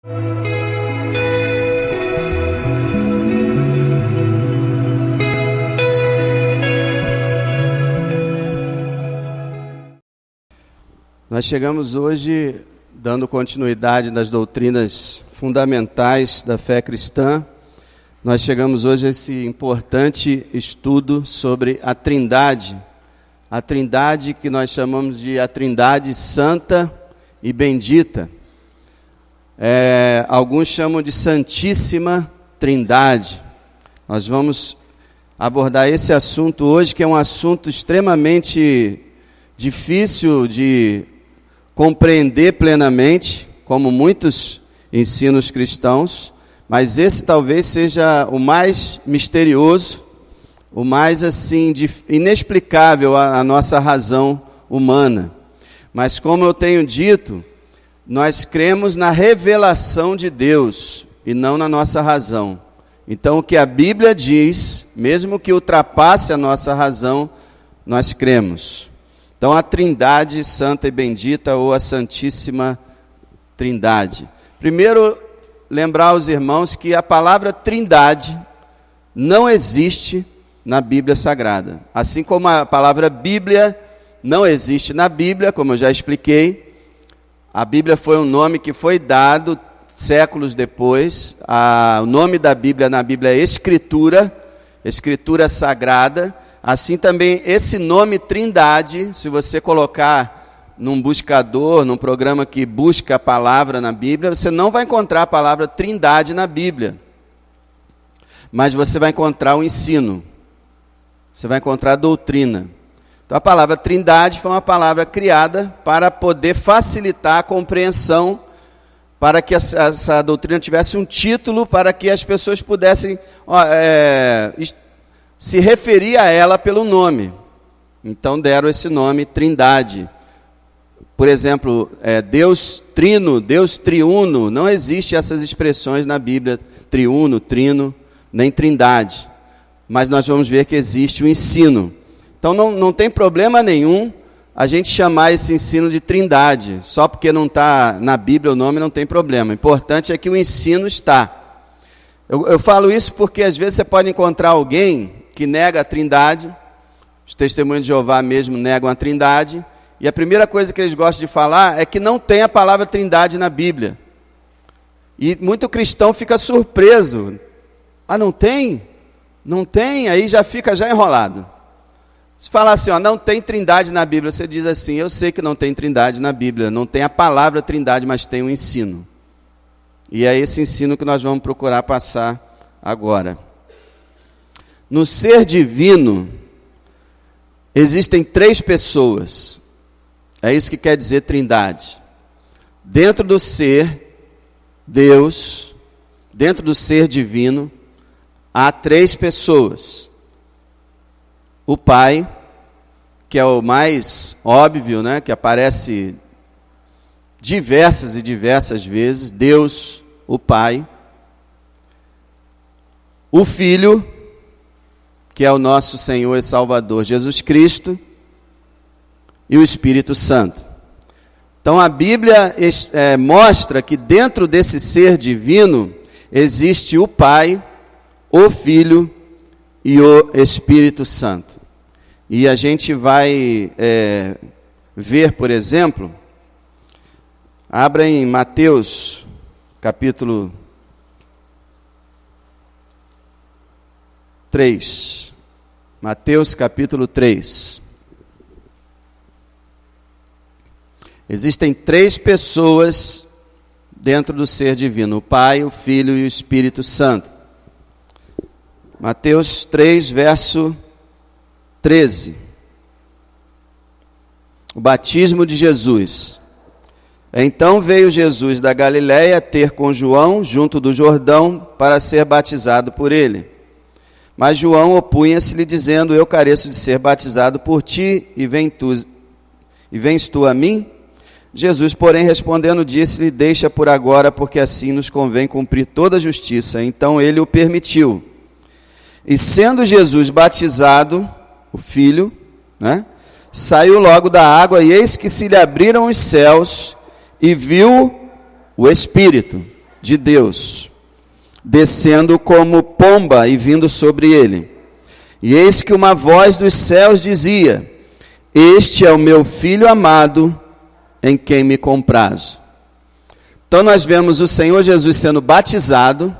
Nós chegamos hoje, dando continuidade nas doutrinas fundamentais da fé cristã, nós chegamos hoje a esse importante estudo sobre a Trindade que nós chamamos de a Trindade Santa e Bendita. Alguns chamam de Santíssima Trindade. Nós vamos abordar esse assunto hoje, que é um assunto extremamente difícil de compreender plenamente, como muitos ensinos cristãos, mas esse talvez seja o mais misterioso, o mais assim inexplicável à nossa razão humana. Mas como eu tenho dito, nós cremos na revelação de Deus e não na nossa razão. Então o que a Bíblia diz, mesmo que ultrapasse a nossa razão, nós cremos. Então a Trindade Santa e Bendita, ou a Santíssima Trindade. Primeiro, lembrar aos irmãos que a palavra Trindade não existe na Bíblia Sagrada. Assim como a palavra Bíblia não existe na Bíblia, como eu já expliquei, a Bíblia foi um nome que foi dado séculos depois. O nome da Bíblia na Bíblia é Escritura Sagrada. Assim também esse nome Trindade, se você colocar num buscador, num programa que busca a palavra na Bíblia, você não vai encontrar a palavra Trindade na Bíblia. Mas você vai encontrar o ensino. Você vai encontrar a doutrina. Então a palavra Trindade foi uma palavra criada para poder facilitar a compreensão, para que essa doutrina tivesse um título, para que as pessoas pudessem se referir a ela pelo nome. Então deram esse nome Trindade. Por exemplo, Deus Trino, Deus Triuno, não existe essas expressões na Bíblia, triuno, trino, nem Trindade. Mas nós vamos ver que existe o ensino. Então não tem problema nenhum a gente chamar esse ensino de Trindade. Só porque não está na Bíblia o nome, não tem problema. O importante é que o ensino está. Eu falo isso porque às vezes você pode encontrar alguém que nega a Trindade. Os testemunhos de Jeová mesmo negam a Trindade. E a primeira coisa que eles gostam de falar é que não tem a palavra Trindade na Bíblia. E muito cristão fica surpreso. Não tem? Não tem? Aí já fica enrolado. Se falar assim, não tem Trindade na Bíblia, você diz assim, eu sei que não tem Trindade na Bíblia, não tem a palavra Trindade, mas tem um ensino. E é esse ensino que nós vamos procurar passar agora. No ser divino, existem 3 pessoas. É isso que quer dizer Trindade. Dentro do ser, Deus, dentro do ser divino, há 3 pessoas. O Pai, que é o mais óbvio, que aparece diversas e diversas vezes, Deus, o Pai. O Filho, que é o nosso Senhor e Salvador Jesus Cristo, e o Espírito Santo. Então a Bíblia mostra que dentro desse ser divino existe o Pai, o Filho e o Espírito Santo. E a gente vai ver, por exemplo, abra em Mateus, capítulo 3. Mateus, capítulo 3. Existem 3 pessoas dentro do ser divino, o Pai, o Filho e o Espírito Santo. Mateus 3, verso 13. O batismo de Jesus. Então veio Jesus da Galiléia ter com João junto do Jordão para ser batizado por ele. Mas João opunha-se-lhe dizendo, eu careço de ser batizado por ti e vens tu a mim? Jesus, porém, respondendo, disse-lhe, deixa por agora, porque assim nos convém cumprir toda a justiça. Então ele o permitiu. E sendo Jesus batizado, o Filho, saiu logo da água, e eis que se lhe abriram os céus, e viu o Espírito de Deus, descendo como pomba e vindo sobre ele. E eis que uma voz dos céus dizia: Este é o meu Filho amado, em quem me comprazo. Então nós vemos o Senhor Jesus sendo batizado,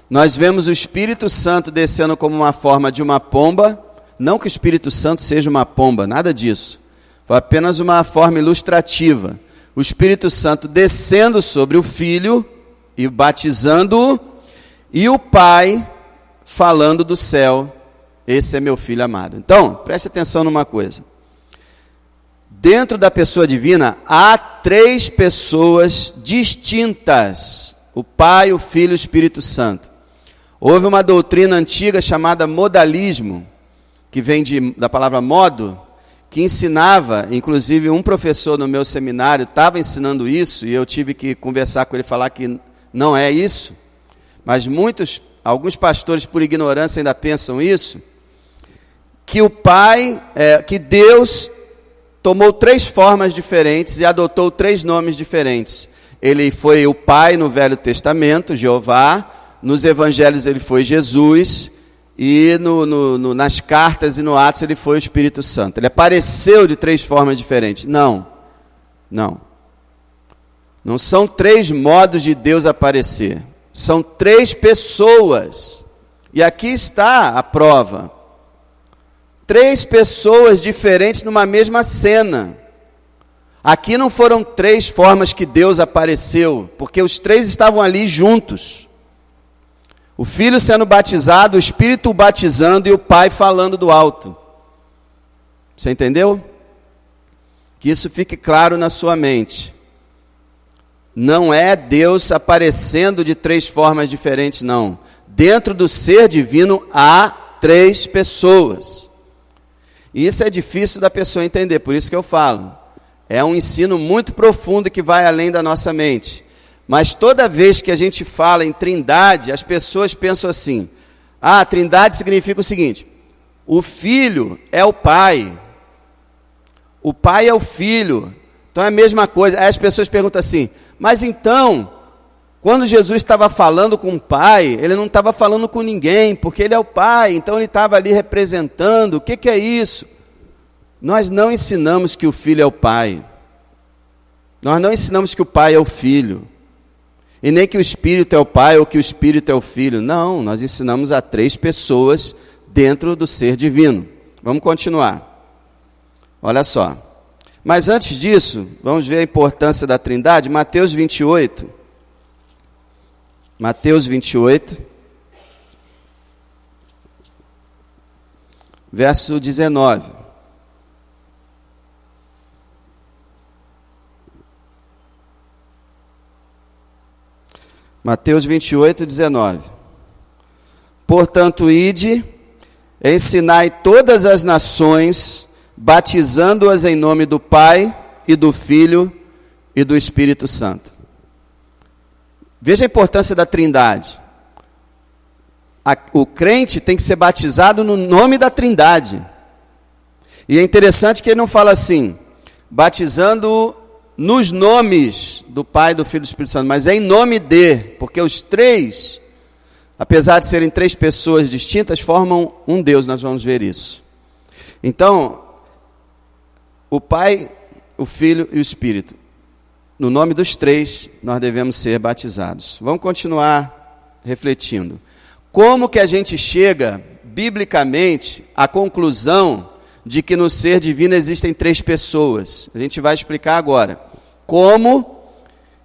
nós vemos o Espírito Santo descendo como uma forma de uma pomba, não que o Espírito Santo seja uma pomba, nada disso, foi apenas uma forma ilustrativa. O Espírito Santo descendo sobre o Filho e batizando-o, e o Pai falando do céu: Esse é meu Filho amado. Então, preste atenção numa coisa. Dentro da pessoa divina, há 3 pessoas distintas: o Pai, o Filho e o Espírito Santo. Houve uma doutrina antiga chamada modalismo, que vem da palavra modo, que ensinava, inclusive um professor no meu seminário estava ensinando isso, e eu tive que conversar com ele e falar que não é isso, mas alguns pastores por ignorância ainda pensam isso, que que Deus tomou 3 formas diferentes e adotou 3 nomes diferentes. Ele foi o Pai no Velho Testamento, Jeová, nos Evangelhos ele foi Jesus, e nas cartas e no Atos ele foi o Espírito Santo. Ele apareceu de 3 formas diferentes. Não. Não são 3 modos de Deus aparecer. São 3 pessoas. E aqui está a prova. 3 pessoas diferentes numa mesma cena. Aqui não foram 3 formas que Deus apareceu, porque os 3 estavam ali juntos. O Filho sendo batizado, o Espírito o batizando e o Pai falando do alto. Você entendeu? Que isso fique claro na sua mente. Não é Deus aparecendo de 3 formas diferentes, não. Dentro do ser divino há 3 pessoas. E isso é difícil da pessoa entender, por isso que eu falo. É um ensino muito profundo que vai além da nossa mente. Mas toda vez que a gente fala em trindade, as pessoas pensam assim: trindade significa o seguinte: o Filho é o Pai, o Pai é o Filho, então é a mesma coisa. Aí as pessoas perguntam assim: mas então, quando Jesus estava falando com o Pai, ele não estava falando com ninguém, porque ele é o Pai, então ele estava ali representando. O que é isso? Nós não ensinamos que o Filho é o Pai, nós não ensinamos que o Pai é o Filho, e nem que o Espírito é o Pai ou que o Espírito é o Filho. Não, nós ensinamos a 3 pessoas dentro do ser divino. Vamos continuar. Olha só. Mas antes disso, vamos ver a importância da trindade. Mateus 28. Mateus 28. Verso 19. Mateus 28, 19. Portanto, ide, ensinai todas as nações, batizando-as em nome do Pai, e do Filho, e do Espírito Santo. Veja a importância da trindade. O crente tem que ser batizado no nome da trindade. E é interessante que ele não fala assim, batizando nos nomes do Pai, do Filho e do Espírito Santo, mas é em nome de, porque os 3, apesar de serem 3 pessoas distintas, formam um Deus, nós vamos ver isso. Então, o Pai, o Filho e o Espírito, no nome dos 3, nós devemos ser batizados. Vamos continuar refletindo. Como que a gente chega, biblicamente, à conclusão de que no ser divino existem 3 pessoas? A gente vai explicar agora. Como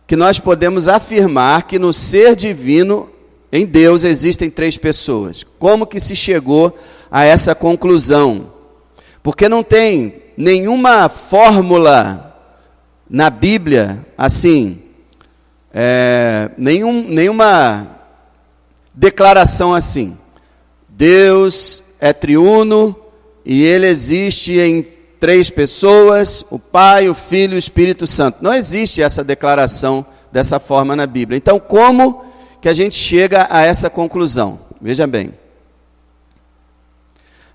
que nós podemos afirmar que no ser divino, em Deus, existem 3 pessoas? Como que se chegou a essa conclusão? Porque não tem nenhuma fórmula na Bíblia, assim, nenhuma declaração assim: Deus é triuno e ele existe em 3 pessoas, o Pai, o Filho e o Espírito Santo. Não existe essa declaração dessa forma na Bíblia. Então, como que a gente chega a essa conclusão? Veja bem.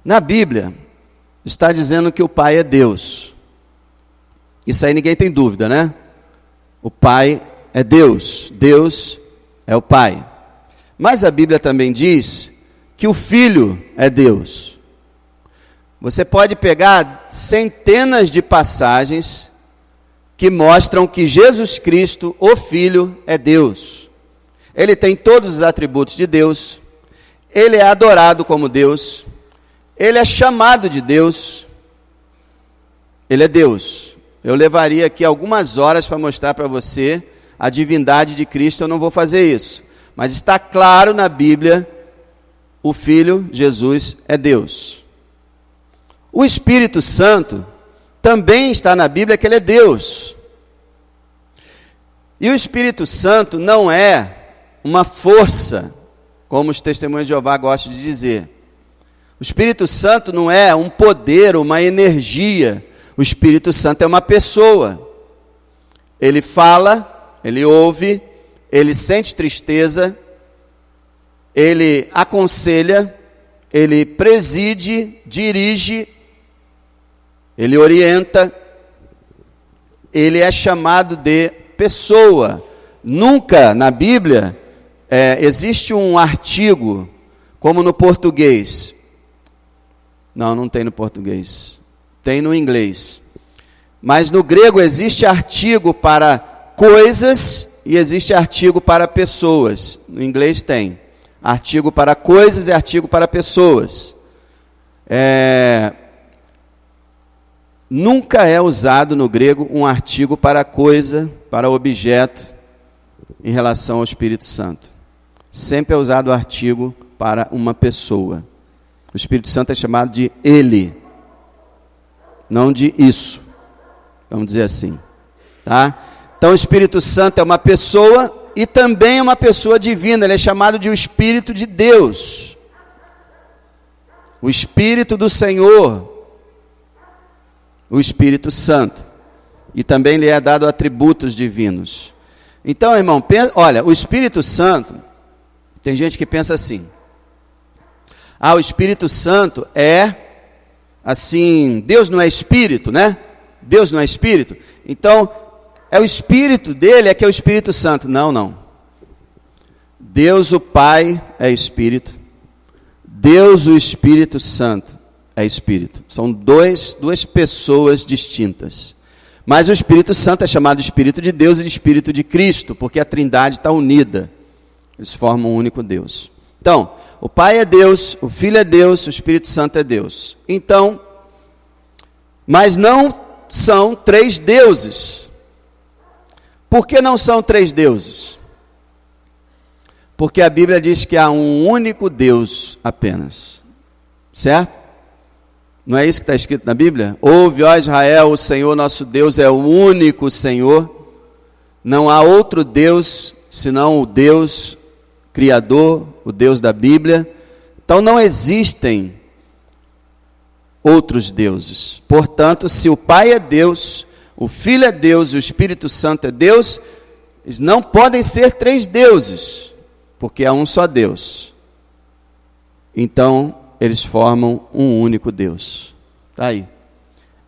Na Bíblia, está dizendo que o Pai é Deus. Isso aí ninguém tem dúvida, né? O Pai é Deus. Deus é o Pai. Mas a Bíblia também diz que o Filho é Deus. Você pode pegar centenas de passagens que mostram que Jesus Cristo, o Filho, é Deus. Ele tem todos os atributos de Deus, ele é adorado como Deus, ele é chamado de Deus, ele é Deus. Eu levaria aqui algumas horas para mostrar para você a divindade de Cristo, eu não vou fazer isso. Mas está claro na Bíblia, o Filho, Jesus, é Deus. O Espírito Santo também está na Bíblia que ele é Deus. E o Espírito Santo não é uma força, como os testemunhos de Jeová gostam de dizer. O Espírito Santo não é um poder, uma energia. O Espírito Santo é uma pessoa. Ele fala, ele ouve, ele sente tristeza, ele aconselha, ele preside, dirige, ele orienta, ele é chamado de pessoa. Nunca na Bíblia existe um artigo, como no português. Não tem no português. Tem no inglês. Mas no grego existe artigo para coisas e existe artigo para pessoas. No inglês tem artigo para coisas e artigo para pessoas. Nunca é usado no grego um artigo para coisa, para objeto, em relação ao Espírito Santo. Sempre é usado o artigo para uma pessoa. O Espírito Santo é chamado de ele, não de isso, vamos dizer assim, tá? Então o Espírito Santo é uma pessoa e também é uma pessoa divina, ele é chamado de o Espírito de Deus, o Espírito do Senhor, o Espírito Santo, e também lhe é dado atributos divinos. Então, irmão, olha, o Espírito Santo, tem gente que pensa assim, o Espírito Santo é, assim, Deus não é Espírito, né? Deus não é Espírito, então, é o Espírito dele, que é o Espírito Santo. Não. Deus o Pai é Espírito, Deus o Espírito Santo é Espírito. São duas pessoas distintas. Mas o Espírito Santo é chamado de Espírito de Deus e de Espírito de Cristo, porque a Trindade está unida. Eles formam um único Deus. Então, o Pai é Deus, o Filho é Deus, o Espírito Santo é Deus. Então, mas não são três deuses. Por que não são três deuses? Porque a Bíblia diz que há um único Deus apenas. Certo? Não é isso que está escrito na Bíblia? Ouve, ó Israel, o Senhor nosso Deus é o único Senhor. Não há outro Deus, senão o Deus Criador, o Deus da Bíblia. Então não existem outros deuses. Portanto, se o Pai é Deus, o Filho é Deus e o Espírito Santo é Deus, eles não podem ser três deuses, porque há um só Deus. Então, eles formam um único Deus. Está aí.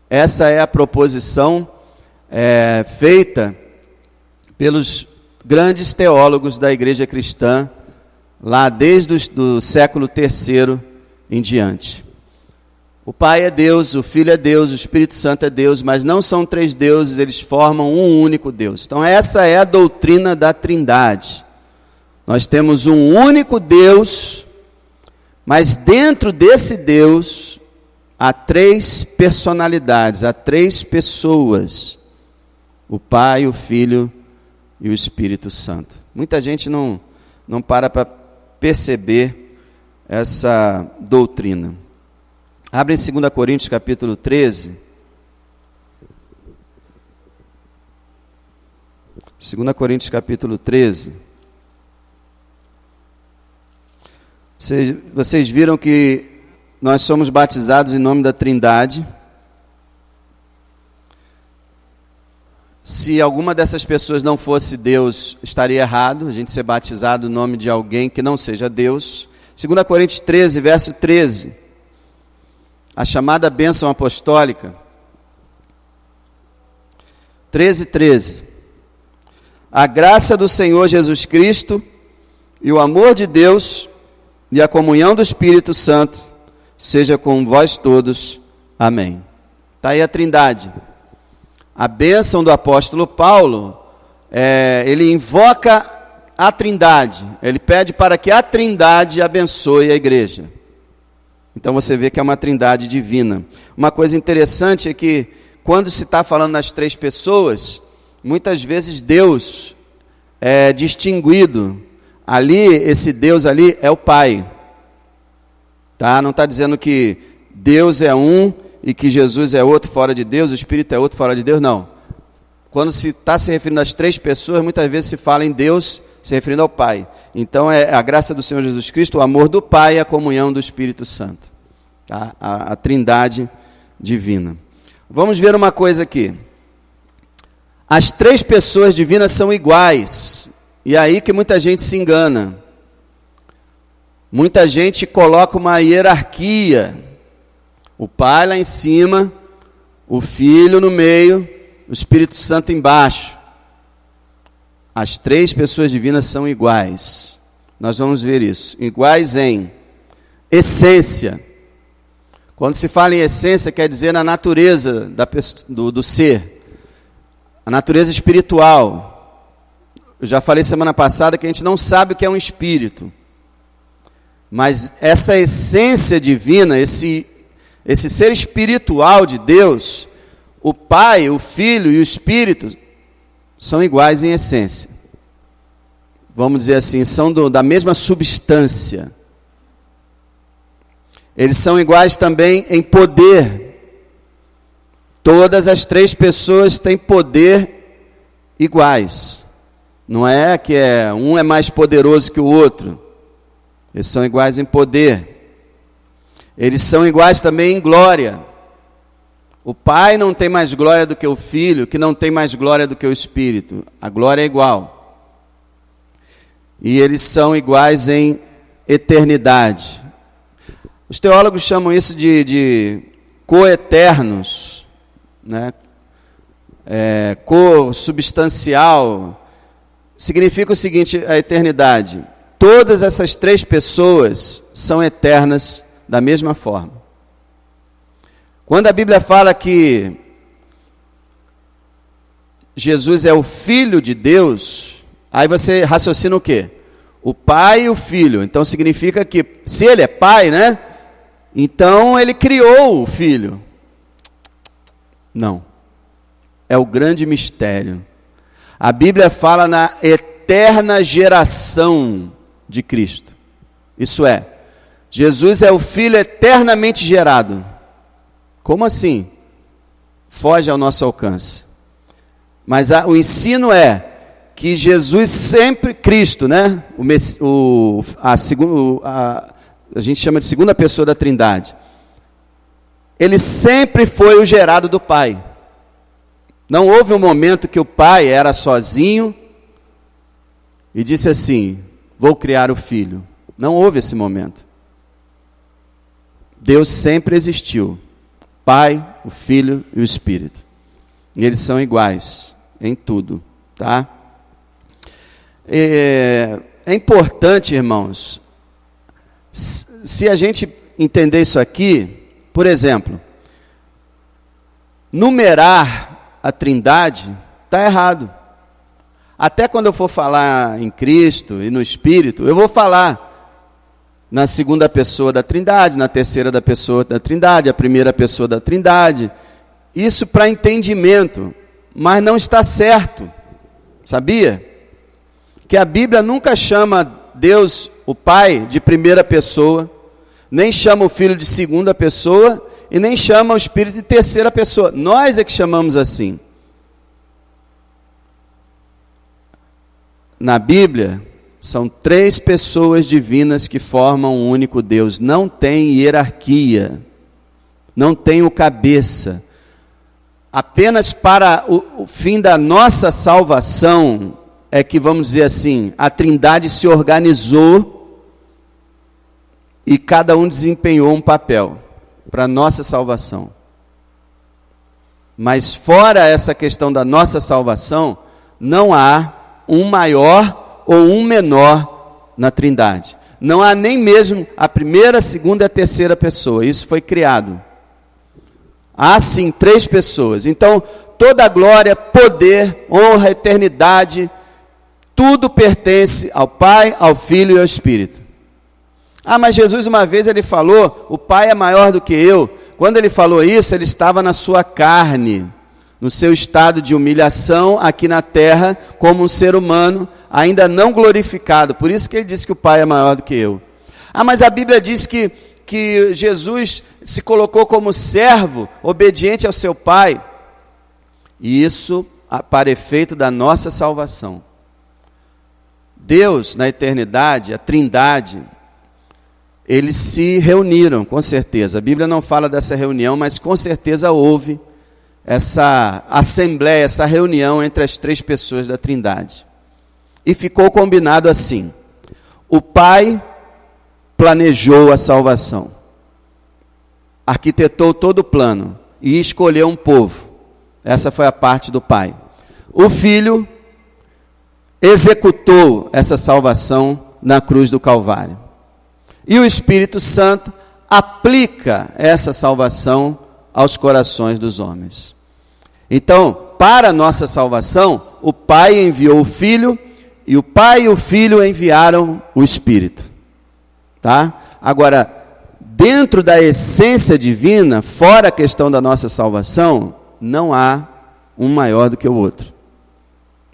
Essa é a proposição feita pelos grandes teólogos da igreja cristã, lá desde o século III em diante. O Pai é Deus, o Filho é Deus, o Espírito Santo é Deus, mas não são três deuses, eles formam um único Deus. Então essa é a doutrina da Trindade. Nós temos um único Deus, mas dentro desse Deus há três personalidades, há três pessoas: o Pai, o Filho e o Espírito Santo. Muita gente não para perceber essa doutrina. Abre em 2 Coríntios capítulo 13. 2 Coríntios capítulo 13. Vocês viram que nós somos batizados em nome da Trindade. Se alguma dessas pessoas não fosse Deus, estaria errado a gente ser batizado no nome de alguém que não seja Deus. 2 Coríntios 13, verso 13. A chamada bênção apostólica. 13:13. A graça do Senhor Jesus Cristo e o amor de Deus e a comunhão do Espírito Santo seja com vós todos. Amém. Está aí a Trindade. A bênção do apóstolo Paulo, ele invoca a Trindade. Ele pede para que a Trindade abençoe a igreja. Então você vê que é uma Trindade divina. Uma coisa interessante é que quando se está falando nas três pessoas, muitas vezes Deus é distinguido. Ali, esse Deus ali é o Pai. Tá? Não está dizendo que Deus é um e que Jesus é outro fora de Deus, o Espírito é outro fora de Deus, não. Quando se está se referindo às três pessoas, muitas vezes se fala em Deus se referindo ao Pai. Então é a graça do Senhor Jesus Cristo, o amor do Pai e a comunhão do Espírito Santo. Tá? A Trindade divina. Vamos ver uma coisa aqui. As três pessoas divinas são iguais. E é aí que muita gente se engana. Muita gente coloca uma hierarquia. O Pai lá em cima, o Filho no meio, o Espírito Santo embaixo. As três pessoas divinas são iguais. Nós vamos ver isso. Iguais em essência. Quando se fala em essência, quer dizer na natureza do ser. A natureza espiritual. Eu já falei semana passada que a gente não sabe o que é um espírito. Mas essa essência divina, esse ser espiritual de Deus, o Pai, o Filho e o Espírito, são iguais em essência. Vamos dizer assim, são da mesma substância. Eles são iguais também em poder. Todas as três pessoas têm poder iguais. Não é que um é mais poderoso que o outro. Eles são iguais em poder. Eles são iguais também em glória. O Pai não tem mais glória do que o Filho, que não tem mais glória do que o Espírito. A glória é igual. E eles são iguais em eternidade. Os teólogos chamam isso de coeternos, né? Co-substancial. Significa o seguinte, a eternidade. Todas essas três pessoas são eternas da mesma forma. Quando a Bíblia fala que Jesus é o Filho de Deus, aí você raciocina o quê? O Pai e o Filho. Então significa que, se ele é Pai, né? Então ele criou o Filho. Não. É o grande mistério. A Bíblia fala na eterna geração de Cristo. Isso é, Jesus é o Filho eternamente gerado. Como assim? Foge ao nosso alcance. Mas o ensino é que Jesus sempre, Cristo, né? A gente chama de segunda pessoa da Trindade. Ele sempre foi o gerado do Pai. Não houve um momento que o Pai era sozinho e disse assim, vou criar o Filho. Não houve esse momento. Deus sempre existiu. Pai, o Filho e o Espírito. E eles são iguais em tudo, tá? É importante, irmãos, se a gente entender isso aqui, por exemplo, numerar a Trindade está errado. Até quando eu for falar em Cristo e no Espírito, eu vou falar na segunda pessoa da Trindade, na terceira da pessoa da Trindade, a primeira pessoa da Trindade. Isso para entendimento, mas não está certo. Sabia? Que a Bíblia nunca chama Deus, o Pai, de primeira pessoa, nem chama o Filho de segunda pessoa, e nem chama o Espírito de terceira pessoa. Nós é que chamamos assim. Na Bíblia, são três pessoas divinas que formam um único Deus. Não tem hierarquia. Não tem o cabeça. Apenas para o fim da nossa salvação é que, vamos dizer assim, a Trindade se organizou e cada um desempenhou um papel para a nossa salvação. Mas fora essa questão da nossa salvação, não há um maior ou um menor na Trindade. Não há nem mesmo a primeira, a segunda e a terceira pessoa. Isso foi criado. Há sim 3 pessoas. Então, toda a glória, poder, honra, eternidade, tudo pertence ao Pai, ao Filho e ao Espírito. Ah, mas Jesus uma vez ele falou, o Pai é maior do que eu. Quando ele falou isso, ele estava na sua carne, no seu estado de humilhação aqui na terra, como um ser humano, ainda não glorificado. Por isso que ele disse que o Pai é maior do que eu. Ah, mas a Bíblia diz que Jesus se colocou como servo, obediente ao seu Pai. E isso para efeito da nossa salvação. Deus, na eternidade, a Trindade, eles se reuniram, com certeza. A Bíblia não fala dessa reunião, mas com certeza houve essa assembleia, essa reunião entre as 3 pessoas da Trindade. E ficou combinado assim: o Pai planejou a salvação, arquitetou todo o plano e escolheu um povo. Essa foi a parte do Pai. O Filho executou essa salvação na cruz do Calvário. E o Espírito Santo aplica essa salvação aos corações dos homens. Então, para a nossa salvação, o Pai enviou o Filho, e o Pai e o Filho enviaram o Espírito. Tá? Agora, dentro da essência divina, fora a questão da nossa salvação, não há um maior do que o outro.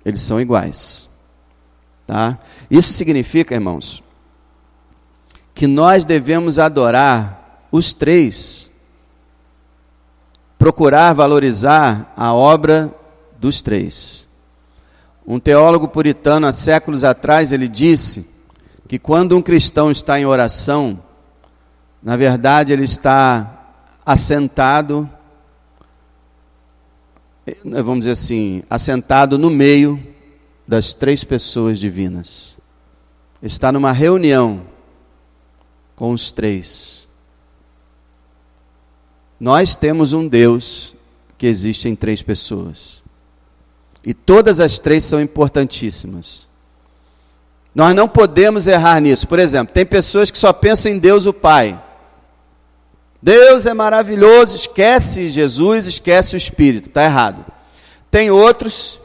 Eles são iguais. Tá? Isso significa, irmãos, que nós devemos adorar os 3, procurar valorizar a obra dos 3. Um teólogo puritano, há séculos atrás, ele disse que quando um cristão está em oração, na verdade ele está assentado, vamos dizer assim, assentado no meio das 3 pessoas divinas. Está numa reunião com os 3. Nós temos um Deus que existe em 3 pessoas. E todas as 3 são importantíssimas. Nós não podemos errar nisso. Por exemplo, tem pessoas que só pensam em Deus o Pai. Deus é maravilhoso, esquece Jesus, esquece o Espírito. Está errado. Tem outros,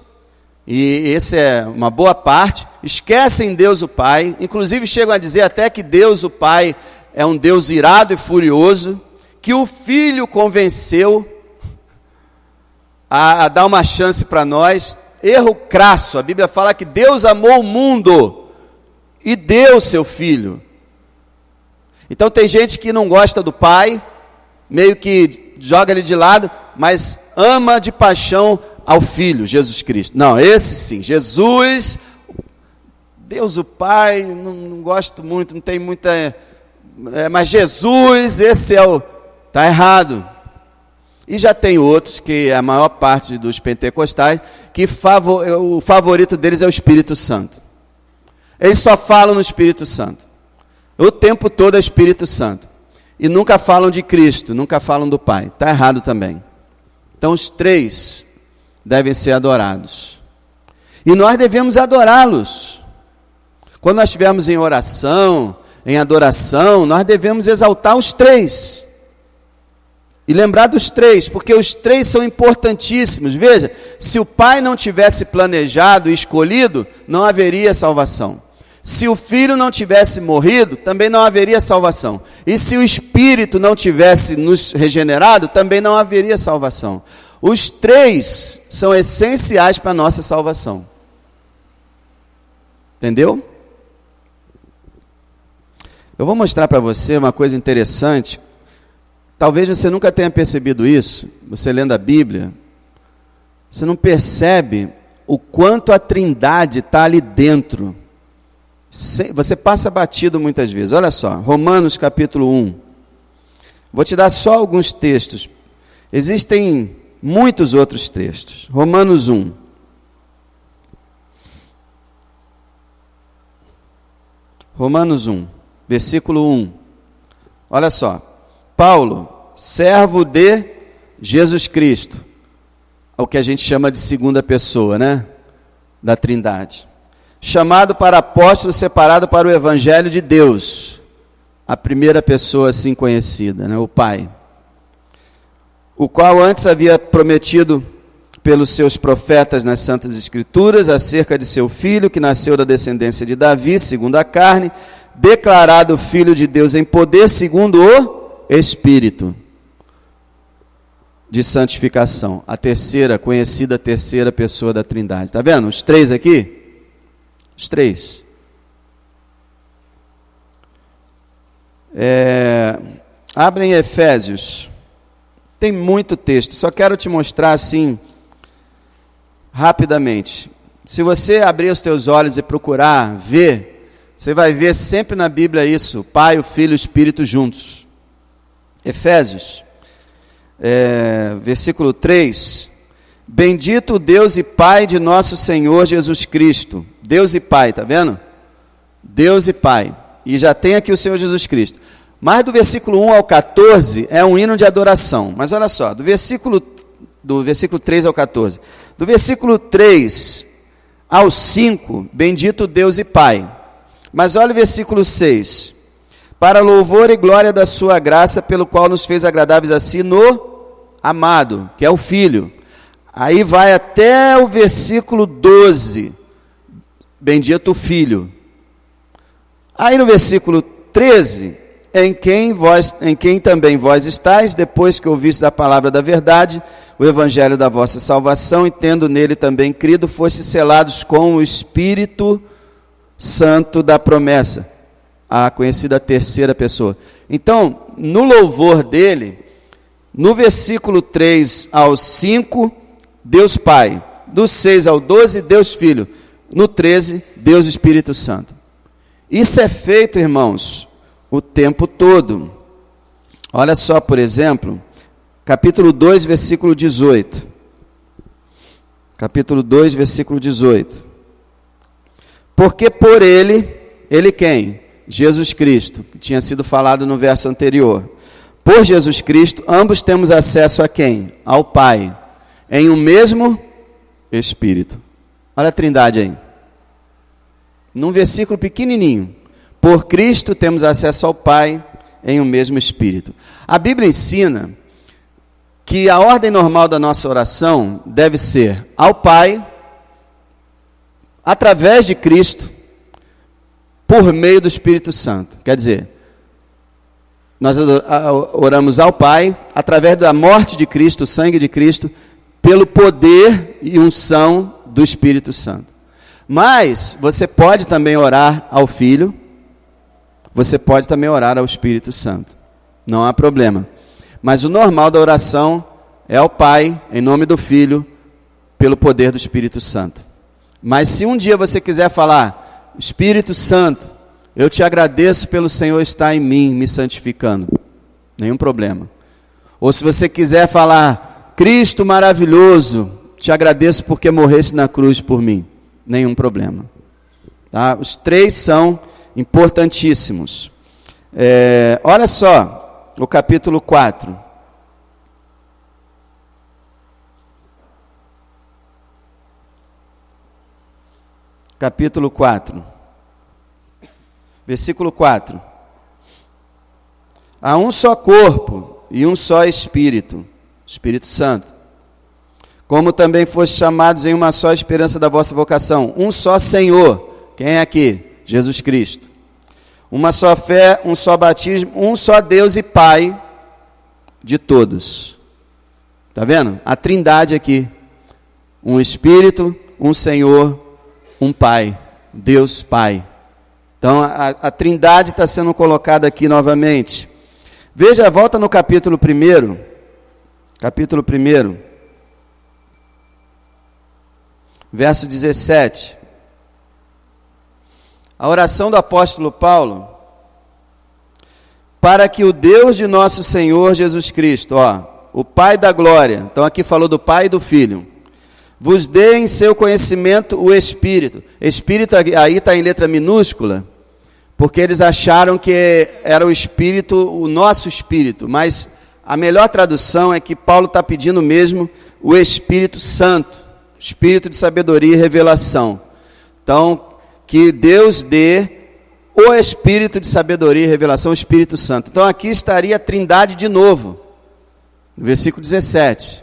e esse é uma boa parte, esquecem Deus o Pai, inclusive chegam a dizer até que Deus o Pai é um Deus irado e furioso, que o Filho convenceu a dar uma chance para nós. Erro crasso. A Bíblia fala que Deus amou o mundo e deu seu Filho. Então tem gente que não gosta do Pai, meio que joga ele de lado, mas ama de paixão ao Filho, Jesus Cristo. Não, esse sim, Jesus, Deus o Pai, não gosto muito, não tem muita... mas Jesus, esse é o... Está errado. E já tem outros, que a maior parte dos pentecostais, que o favorito deles é o Espírito Santo. Eles só falam no Espírito Santo. O tempo todo é Espírito Santo. E nunca falam de Cristo, nunca falam do Pai. Está errado também. Então os 3 devem ser adorados. E nós devemos adorá-los. Quando nós estivermos em oração, em adoração, nós devemos exaltar os 3. E lembrar dos 3, porque os 3 são importantíssimos. Veja, se o Pai não tivesse planejado e escolhido, não haveria salvação. Se o Filho não tivesse morrido, também não haveria salvação. E se o Espírito não tivesse nos regenerado, também não haveria salvação. Os 3 são essenciais para a nossa salvação. Entendeu? Eu vou mostrar para você uma coisa interessante. Talvez você nunca tenha percebido isso. Você lendo a Bíblia, você não percebe o quanto a Trindade está ali dentro. Você passa batido muitas vezes. Olha só, Romanos capítulo 1. Vou te dar só alguns textos. Existem muitos outros textos. Romanos 1. Romanos 1, versículo 1. Olha só. Paulo, servo de Jesus Cristo. O que a gente chama de segunda pessoa, né? Da Trindade. chamado para apóstolo, separado para o evangelho de Deus. A primeira pessoa assim conhecida, né? O Pai. O qual antes havia prometido pelos seus profetas nas Santas Escrituras, acerca de seu filho, que nasceu da descendência de Davi, segundo a carne, declarado Filho de Deus em poder, segundo o Espírito de santificação. A terceira, conhecida terceira pessoa da Trindade. Está vendo? Os três aqui? Os três. Abrem Efésios. Tem muito texto, só quero te mostrar assim, rapidamente. Se você abrir os teus olhos e procurar ver, você vai ver sempre na Bíblia isso, o Pai, o Filho e o Espírito juntos. Efésios, versículo 3. Bendito o Deus e Pai de nosso Senhor Jesus Cristo. Deus e Pai, tá vendo? Deus e Pai. E já tem aqui o Senhor Jesus Cristo. Mas do versículo 1 ao 14 é um hino de adoração. Mas olha só, do versículo 3 ao 14. Do versículo 3 ao 5, bendito Deus e Pai. Mas olha o versículo 6. Para louvor e glória da sua graça, pelo qual nos fez agradáveis a si no amado, que é o Filho. Aí vai até o versículo 12. Bendito o Filho. Aí no versículo 13, em quem também vós estáis, depois que ouvistes a palavra da verdade, o evangelho da vossa salvação, e tendo nele também crido, fostes selados com o Espírito Santo da promessa, a conhecida terceira pessoa. Então, no louvor dele, no versículo 3 ao 5, Deus Pai. Do 6 ao 12, Deus Filho. No 13, Deus Espírito Santo. Isso é feito, irmãos, o tempo todo. Olha só, por exemplo, capítulo 2, versículo 18. Capítulo 2, versículo 18. Porque por ele quem? Jesus Cristo, que tinha sido falado no verso anterior. Por Jesus Cristo, ambos temos acesso a quem? Ao Pai, em um mesmo Espírito. Olha a Trindade aí. Num versículo pequenininho. Por Cristo temos acesso ao Pai em um mesmo Espírito. A Bíblia ensina que a ordem normal da nossa oração deve ser ao Pai, através de Cristo, por meio do Espírito Santo. Quer dizer, nós oramos ao Pai, através da morte de Cristo, o sangue de Cristo, pelo poder e unção do Espírito Santo. Mas você pode também orar ao Filho, você pode também orar ao Espírito Santo. Não há problema. Mas o normal da oração é ao Pai, em nome do Filho, pelo poder do Espírito Santo. Mas se um dia você quiser falar, Espírito Santo, eu te agradeço pelo Senhor estar em mim, me santificando. Nenhum problema. Ou se você quiser falar, Cristo maravilhoso, te agradeço porque morreste na cruz por mim. Nenhum problema. Tá? Os três são importantíssimos. Olha só, o capítulo 4. Capítulo 4. Versículo 4. Há um só corpo e um só Espírito, Espírito Santo. Como também fostes chamados em uma só esperança da vossa vocação. Um só Senhor. Quem é aqui? Jesus Cristo. Uma só fé, um só batismo, um só Deus e Pai de todos. Está vendo? A Trindade aqui. Um Espírito, um Senhor, um Pai. Deus Pai. Então a Trindade está sendo colocada aqui novamente. Veja, volta no capítulo 1. Capítulo 1. Verso 17. A oração do apóstolo Paulo. Para que o Deus de nosso Senhor Jesus Cristo, o Pai da glória, então aqui falou do Pai e do Filho, vos dê em seu conhecimento o Espírito. Espírito aí está em letra minúscula, porque eles acharam que era o Espírito, o nosso Espírito, mas a melhor tradução é que Paulo está pedindo mesmo o Espírito Santo, Espírito de sabedoria e revelação. Então, que Deus dê o Espírito de sabedoria e revelação, o Espírito Santo. Então aqui estaria a Trindade de novo, no versículo 17.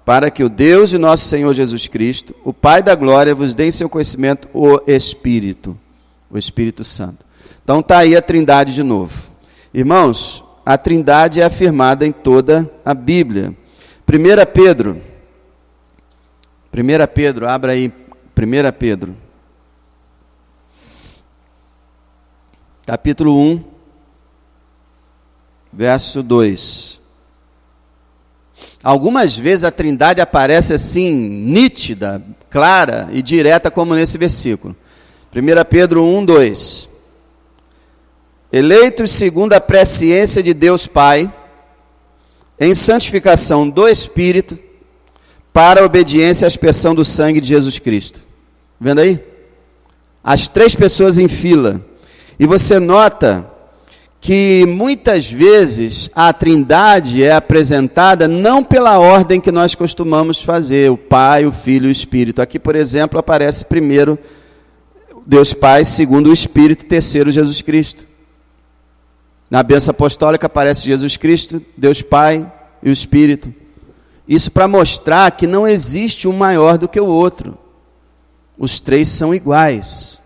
Para que o Deus de nosso Senhor Jesus Cristo, o Pai da glória, vos dê em seu conhecimento o Espírito Santo. Então está aí a Trindade de novo. Irmãos, a Trindade é afirmada em toda a Bíblia. 1 Pedro, abra aí, 1 Pedro. Capítulo 1, verso 2. Algumas vezes a Trindade aparece assim, nítida, clara e direta, como nesse versículo. 1 Pedro 1, 2. Eleitos segundo a presciência de Deus Pai, em santificação do Espírito, para a obediência à aspersão do sangue de Jesus Cristo. Vendo aí? As três pessoas em fila. E você nota que muitas vezes a Trindade é apresentada não pela ordem que nós costumamos fazer, o Pai, o Filho e o Espírito. Aqui, por exemplo, aparece primeiro Deus Pai, segundo o Espírito, terceiro Jesus Cristo. Na bênção apostólica aparece Jesus Cristo, Deus Pai e o Espírito. Isso para mostrar que não existe um maior do que o outro. Os três são iguais,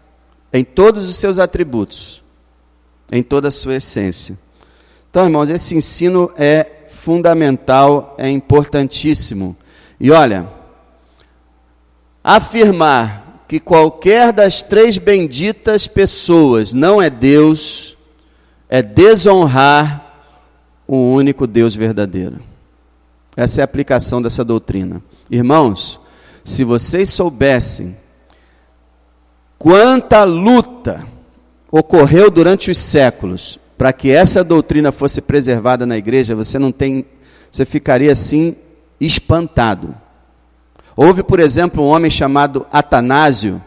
em todos os seus atributos, em toda a sua essência. Então, irmãos, esse ensino é fundamental, é importantíssimo. E olha, afirmar que qualquer das três benditas pessoas não é Deus, é desonrar o único Deus verdadeiro. Essa é a aplicação dessa doutrina. Irmãos, se vocês soubessem quanta luta ocorreu durante os séculos para que essa doutrina fosse preservada na igreja, você ficaria assim espantado. Houve, por exemplo, um homem chamado Atanásio,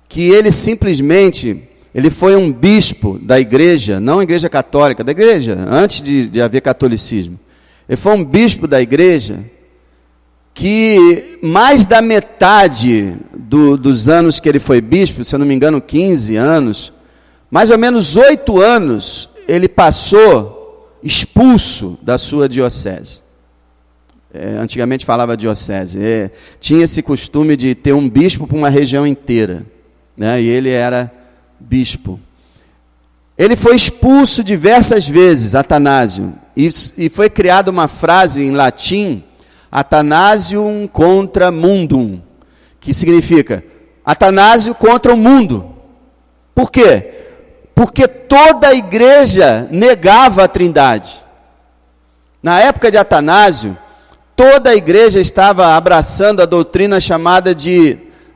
que ele foi um bispo da igreja, não a igreja católica, da igreja, antes de haver catolicismo. Ele foi um bispo da igreja que mais da metade dos anos que ele foi bispo, se eu não me engano 15 anos, mais ou menos 8 anos, ele passou expulso da sua diocese. Antigamente falava diocese. Tinha esse costume de ter um bispo para uma região inteira, né? E ele era bispo. Ele foi expulso diversas vezes, Atanásio, e foi criada uma frase em latim, Athanasium contra mundum, que significa Atanásio contra o mundo. Por quê? Porque toda a igreja negava a Trindade. Na época de Atanásio, toda a igreja estava abraçando a doutrina chamada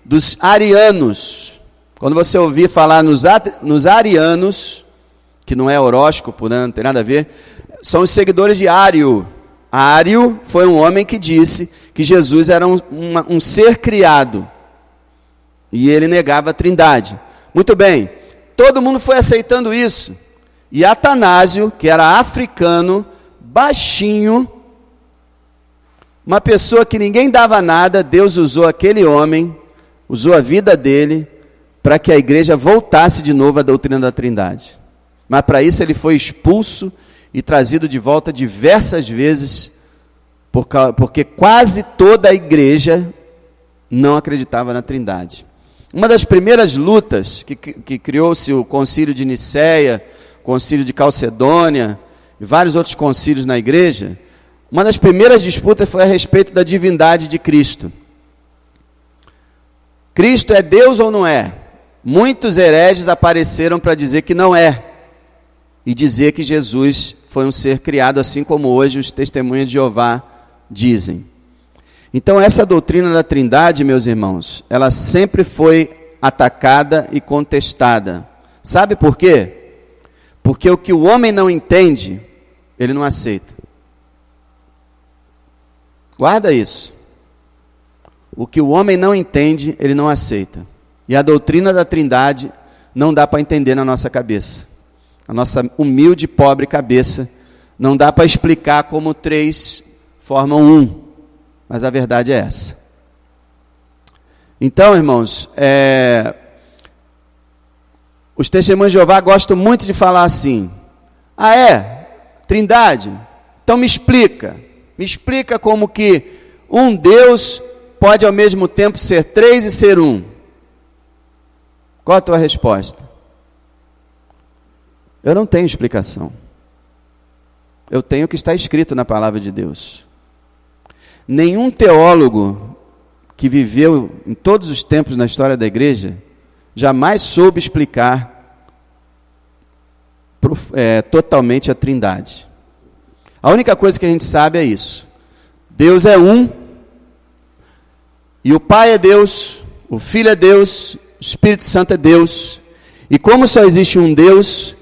dos arianos. Quando você ouvir falar nos arianos, que não é horóscopo, né, não tem nada a ver, são os seguidores de Ário. Ário foi um homem que disse que Jesus era um ser criado, e ele negava a Trindade. Muito bem, todo mundo foi aceitando isso, e Atanásio, que era africano, baixinho, uma pessoa que ninguém dava nada, Deus usou aquele homem, usou a vida dele, para que a igreja voltasse de novo à doutrina da Trindade. Mas para isso ele foi expulso e trazido de volta diversas vezes, porque quase toda a igreja não acreditava na Trindade. Uma das primeiras lutas que criou-se o concílio de Nicéia, concílio de Calcedônia e vários outros concílios na igreja, uma das primeiras disputas foi a respeito da divindade de Cristo. Cristo é Deus ou não é? Muitos hereges apareceram para dizer que não é, e dizer que Jesus foi um ser criado, assim como hoje os testemunhas de Jeová dizem. Então essa doutrina da Trindade, meus irmãos, ela sempre foi atacada e contestada. Sabe por quê? Porque o que o homem não entende, ele não aceita. Guarda isso. O que o homem não entende, ele não aceita. E a doutrina da Trindade não dá para entender na nossa cabeça. A nossa humilde e pobre cabeça não dá para explicar como três formam um. Mas a verdade é essa. Então, irmãos, os testemunhos de Jeová gostam muito de falar assim: ah, Trindade? Então me explica como que um Deus pode ao mesmo tempo ser três e ser um. Qual a tua resposta? Eu não tenho explicação. Eu tenho o que está escrito na palavra de Deus. Nenhum teólogo que viveu em todos os tempos na história da igreja jamais soube explicar totalmente a Trindade. A única coisa que a gente sabe é isso: Deus é um, e o Pai é Deus, o Filho é Deus, o Espírito Santo é Deus, e como só existe um Deus,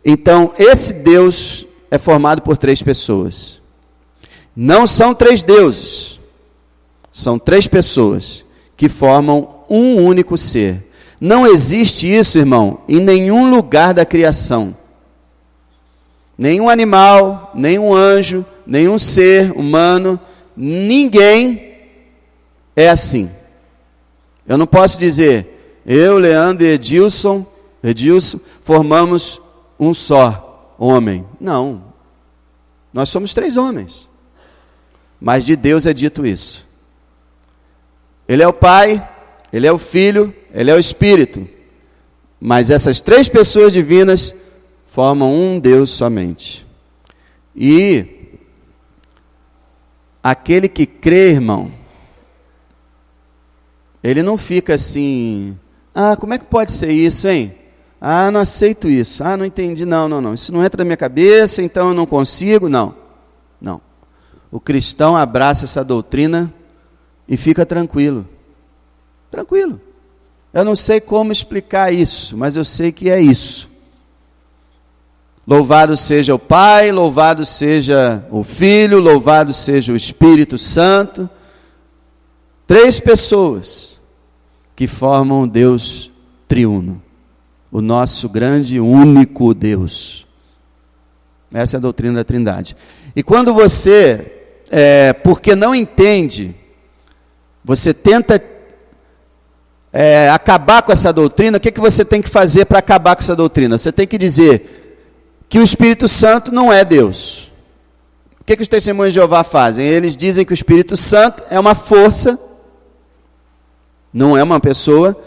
então esse Deus é formado por três pessoas. Não são três deuses, são três pessoas que formam um único ser. Não existe isso, irmão, em nenhum lugar da criação. Nenhum animal, nenhum anjo, nenhum ser humano, ninguém é assim. Eu não posso dizer, eu, Leandro e Edilson, formamos um só homem. Não. Nós somos três homens. Mas de Deus é dito isso. Ele é o Pai, Ele é o Filho, Ele é o Espírito. Mas essas três pessoas divinas formam um Deus somente. E aquele que crê, irmão, ele não fica assim: ah, como é que pode ser isso, hein? Ah, não aceito isso. Ah, não entendi. Não. Isso não entra na minha cabeça, então eu não consigo. Não. O cristão abraça essa doutrina e fica tranquilo. Tranquilo. Eu não sei como explicar isso, mas eu sei que é isso. Louvado seja o Pai, louvado seja o Filho, louvado seja o Espírito Santo. Três pessoas que formam o Deus triuno, o nosso grande e único Deus. Essa é a doutrina da Trindade. E quando você, porque não entende, você tenta acabar com essa doutrina, o que você tem que fazer para acabar com essa doutrina? Você tem que dizer que o Espírito Santo não é Deus. O que os testemunhos de Jeová fazem? Eles dizem que o Espírito Santo é uma força, não é uma pessoa,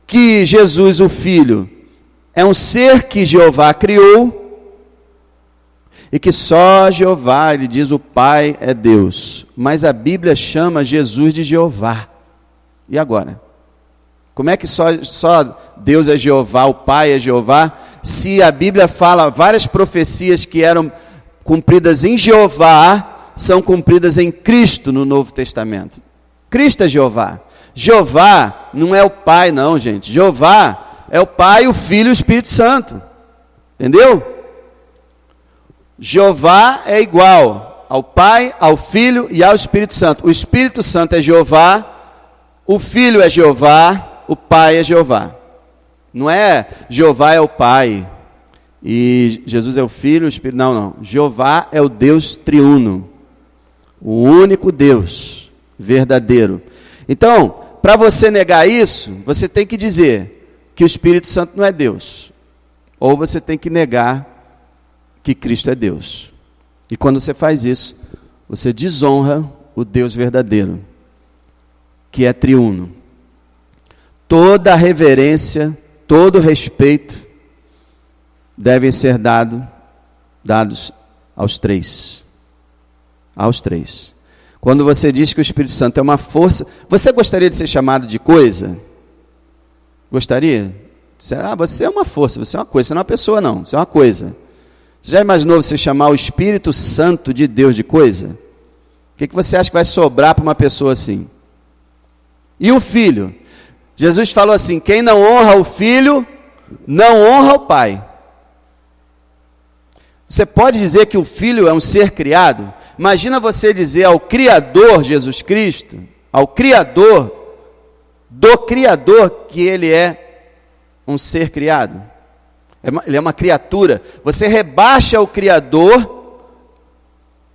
que Jesus, o Filho, é um ser que Jeová criou, e que só Jeová, ele diz, o Pai é Deus. Mas a Bíblia chama Jesus de Jeová. E agora? Como é que só Deus é Jeová, o Pai é Jeová, se a Bíblia fala várias profecias que eram cumpridas em Jeová, são cumpridas em Cristo no Novo Testamento? Cristo é Jeová. Jeová não é o Pai, não, gente. Jeová é o Pai, o Filho e o Espírito Santo. Entendeu? Jeová é igual ao Pai, ao Filho e ao Espírito Santo. O Espírito Santo é Jeová, o Filho é Jeová, o Pai é Jeová. Não é Jeová é o Pai e Jesus é o Filho, o Espírito. Não. Jeová é o Deus triuno, o único Deus verdadeiro. Então, para você negar isso, você tem que dizer que o Espírito Santo não é Deus. Ou você tem que negar que Cristo é Deus. E quando você faz isso, você desonra o Deus verdadeiro, que é triuno. Toda a reverência, todo o respeito devem ser dados aos três. Aos três. Quando você diz que o Espírito Santo é uma força, você gostaria de ser chamado de coisa? Gostaria? Você é uma força, você é uma coisa, você não é uma pessoa não, você é uma coisa. Você já imaginou você chamar o Espírito Santo de Deus de coisa? O que você acha que vai sobrar para uma pessoa assim? E o Filho? Jesus falou assim: quem não honra o Filho, não honra o Pai. Você pode dizer que o Filho é um ser criado? Imagina você dizer ao Criador Jesus Cristo, ao Criador, do Criador, que Ele é um ser criado. Ele é uma criatura. Você rebaixa o Criador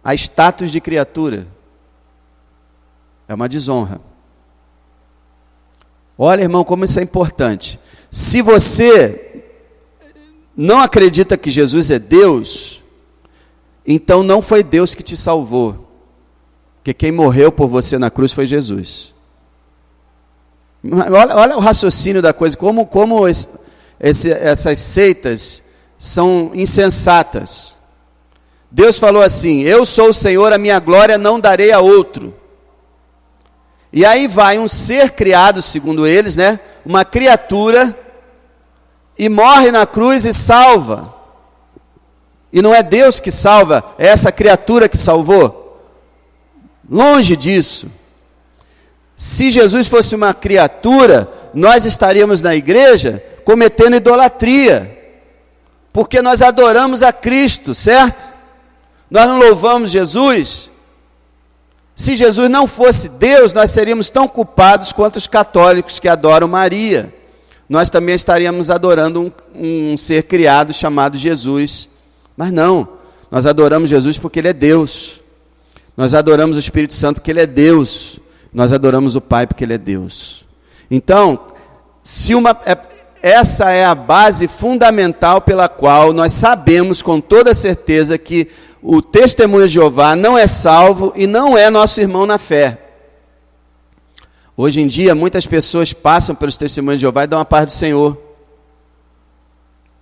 a status de criatura. É uma desonra. Olha, irmão, como isso é importante. Se você não acredita que Jesus é Deus, então não foi Deus que te salvou. Porque quem morreu por você na cruz foi Jesus. Olha o raciocínio da coisa, como essas seitas são insensatas. Deus falou assim: eu sou o Senhor, a minha glória não darei a outro. E aí vai um ser criado, segundo eles, né, uma criatura, e morre na cruz e salva. E não é Deus que salva, é essa criatura que salvou. Longe disso. Se Jesus fosse uma criatura, nós estaríamos na igreja cometendo idolatria, porque nós adoramos a Cristo, certo? Nós não louvamos Jesus. Se Jesus não fosse Deus, nós seríamos tão culpados quanto os católicos que adoram Maria. Nós também estaríamos adorando um ser criado chamado Jesus. Mas não, nós adoramos Jesus porque Ele é Deus. Nós adoramos o Espírito Santo porque Ele é Deus. Nós adoramos o Pai porque Ele é Deus. Então, essa é a base fundamental pela qual nós sabemos com toda certeza que o testemunho de Jeová não é salvo e não é nosso irmão na fé. Hoje em dia, muitas pessoas passam pelos testemunhos de Jeová e dão a paz do Senhor.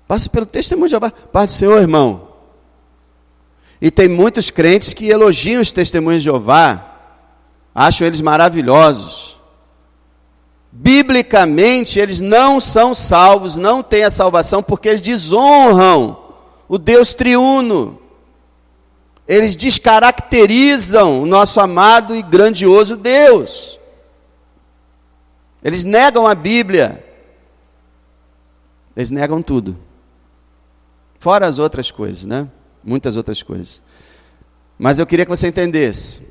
Passa pelo testemunho de Jeová, paz do Senhor, irmão. E tem muitos crentes que elogiam os testemunhos de Jeová, acham eles maravilhosos. Biblicamente, eles não são salvos, não têm a salvação, porque eles desonram o Deus triuno. Eles descaracterizam o nosso amado e grandioso Deus. Eles negam a Bíblia. Eles negam tudo. Fora as outras coisas, né? Muitas outras coisas. Mas eu queria que você entendesse.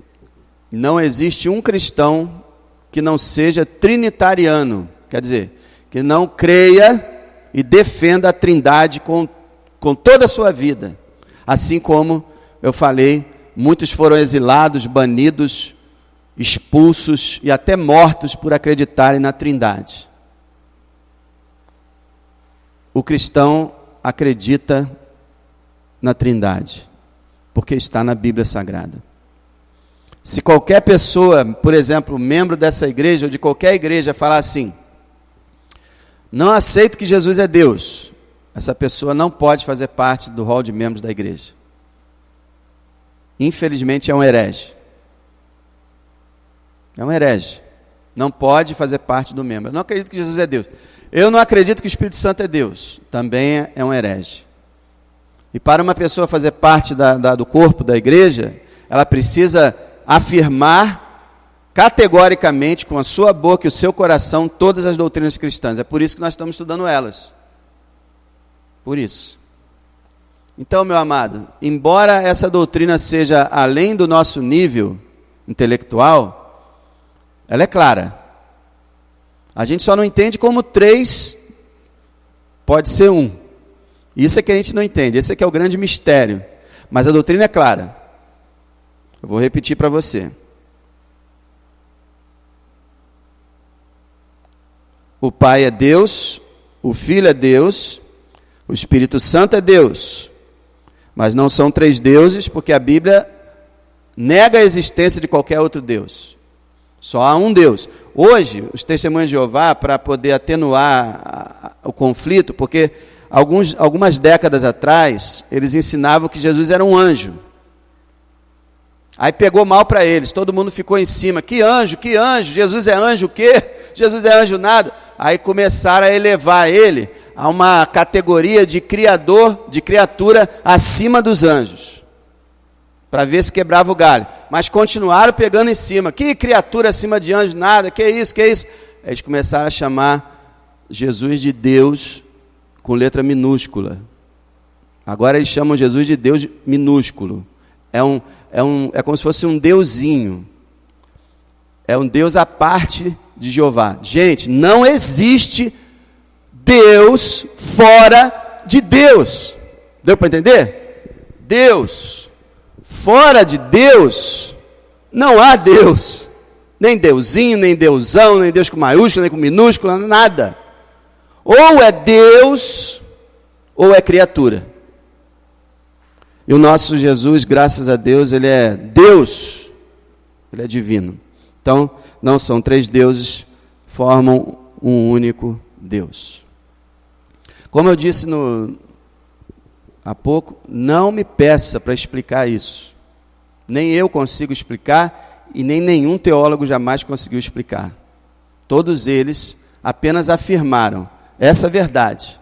Não existe um cristão que não seja trinitariano. Quer dizer, que não creia e defenda a Trindade com toda a sua vida. Assim como eu falei, muitos foram exilados, banidos, expulsos e até mortos por acreditarem na Trindade. O cristão acredita na Trindade, porque está na Bíblia Sagrada. Se qualquer pessoa, por exemplo, membro dessa igreja ou de qualquer igreja, falar assim: não aceito que Jesus é Deus, essa pessoa não pode fazer parte do hall de membros da igreja. Infelizmente é um herege. É um herege. Não pode fazer parte do membro. Eu não acredito que Jesus é Deus. Eu não acredito que o Espírito Santo é Deus. Também é um herege. E para uma pessoa fazer parte do corpo da igreja, ela precisa afirmar categoricamente com a sua boca e o seu coração todas as doutrinas cristãs. É por isso que nós estamos estudando elas. Por isso. Então, meu amado, embora essa doutrina seja além do nosso nível intelectual, ela é clara. A gente só não entende como 3 pode ser 1. Isso é que a gente não entende, esse é que é o grande mistério. Mas a doutrina é clara. Eu vou repetir para você. O Pai é Deus, o Filho é Deus, o Espírito Santo é Deus. Mas não são 3 deuses, porque a Bíblia nega a existência de qualquer outro Deus. Só há um Deus. Hoje, os testemunhos de Jeová, para poder atenuar o conflito, porque algumas décadas atrás, eles ensinavam que Jesus era um anjo. Aí pegou mal para eles, todo mundo ficou em cima. Que anjo, Jesus é anjo o quê? Jesus é anjo nada. Aí começaram a elevar ele a uma categoria de criatura acima dos anjos, para ver se quebrava o galho. Mas continuaram pegando em cima. Que criatura acima de anjo, nada, que isso? Eles começaram a chamar Jesus de Deus com letra minúscula. Agora eles chamam Jesus de Deus minúsculo. É como se fosse um deusinho. É um Deus à parte de Jeová. Gente, não existe Deus fora de Deus. Deu para entender? Deus. Fora de Deus, não há Deus. Nem deusinho, nem deusão, nem Deus com maiúscula, nem com minúscula, nada. Ou é Deus, ou é criatura. E o nosso Jesus, graças a Deus, ele é Deus, ele é divino. Então, não são três deuses, formam um único Deus. Como eu disse há pouco, não me peça para explicar isso. Nem eu consigo explicar e nem nenhum teólogo jamais conseguiu explicar. Todos eles apenas afirmaram essa verdade,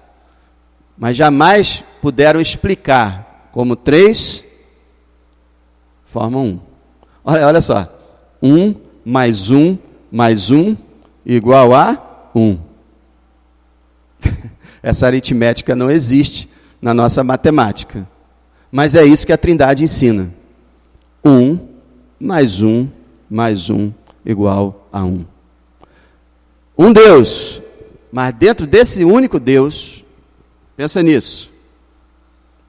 mas jamais puderam explicar como três formam um. Olha só, 1 mais 1 mais 1 igual a 1. Essa aritmética não existe na nossa matemática, mas é isso que a Trindade ensina. 1 mais 1 mais 1 igual a 1. Um Deus, mas dentro desse único Deus, pensa nisso.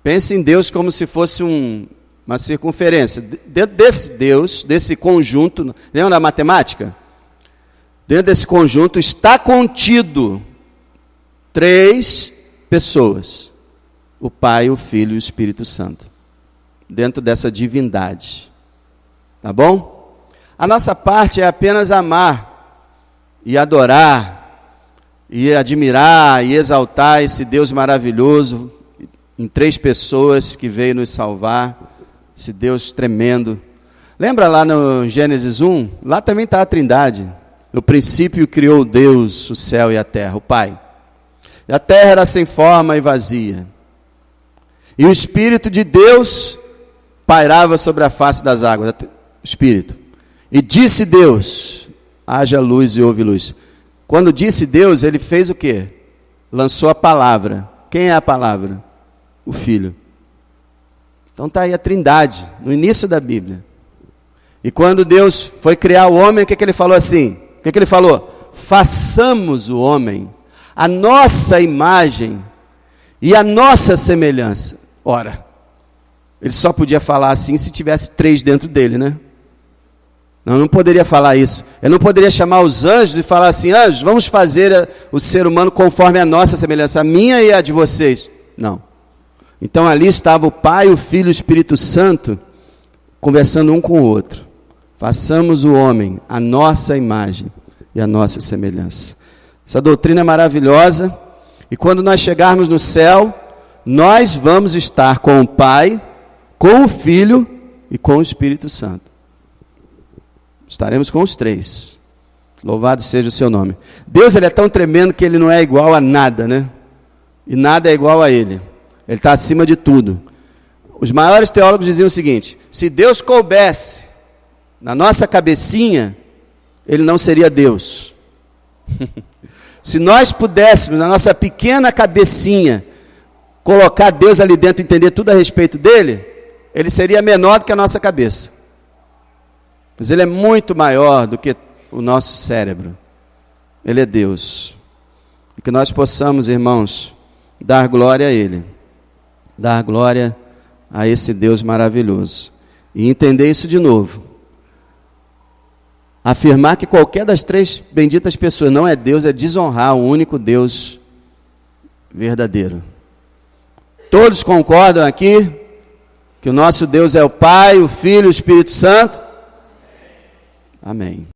Pense em Deus como se fosse uma circunferência. Dentro desse Deus, desse conjunto, lembra da matemática? Dentro desse conjunto está contido três pessoas: o Pai, o Filho e o Espírito Santo. Dentro dessa divindade. Tá bom? A nossa parte é apenas amar e adorar e admirar e exaltar esse Deus maravilhoso em três pessoas que veio nos salvar, esse Deus tremendo. Lembra lá no Gênesis 1? Lá também está a Trindade. No princípio criou Deus o céu e a terra, o Pai. E a terra era sem forma e vazia. E o Espírito de Deus pairava sobre a face das águas. Espírito. E disse Deus, haja luz e houve luz. Quando disse Deus, ele fez o quê? Lançou a palavra. Quem é a palavra? O Filho. Então está aí a Trindade, no início da Bíblia. E quando Deus foi criar o homem, o que ele falou assim? O que ele falou? Façamos o homem a nossa imagem e a nossa semelhança. Ora, ele só podia falar assim se tivesse três dentro dele, né? Não poderia falar isso. Ele não poderia chamar os anjos e falar assim: anjos, vamos fazer o ser humano conforme a nossa semelhança, a minha e a de vocês. Não. Então ali estava o Pai, o Filho e o Espírito Santo conversando um com o outro. Façamos o homem a nossa imagem e a nossa semelhança. Essa doutrina é maravilhosa. E quando nós chegarmos no céu, nós vamos estar com o Pai, com o Filho e com o Espírito Santo. Estaremos com os três. Louvado seja o seu nome. Deus, ele é tão tremendo que ele não é igual a nada, né? E nada é igual a ele. Ele está acima de tudo. Os maiores teólogos diziam o seguinte: se Deus coubesse na nossa cabecinha, ele não seria Deus. Se nós pudéssemos, na nossa pequena cabecinha, colocar Deus ali dentro e entender tudo a respeito dele, ele seria menor do que a nossa cabeça. Mas ele é muito maior do que o nosso cérebro. Ele é Deus. E que nós possamos, irmãos, dar glória a ele. Dar glória a esse Deus maravilhoso. E entender isso de novo. Afirmar que qualquer das três benditas pessoas não é Deus, é desonrar o único Deus verdadeiro. Todos concordam aqui que o nosso Deus é o Pai, o Filho e o Espírito Santo? Amém.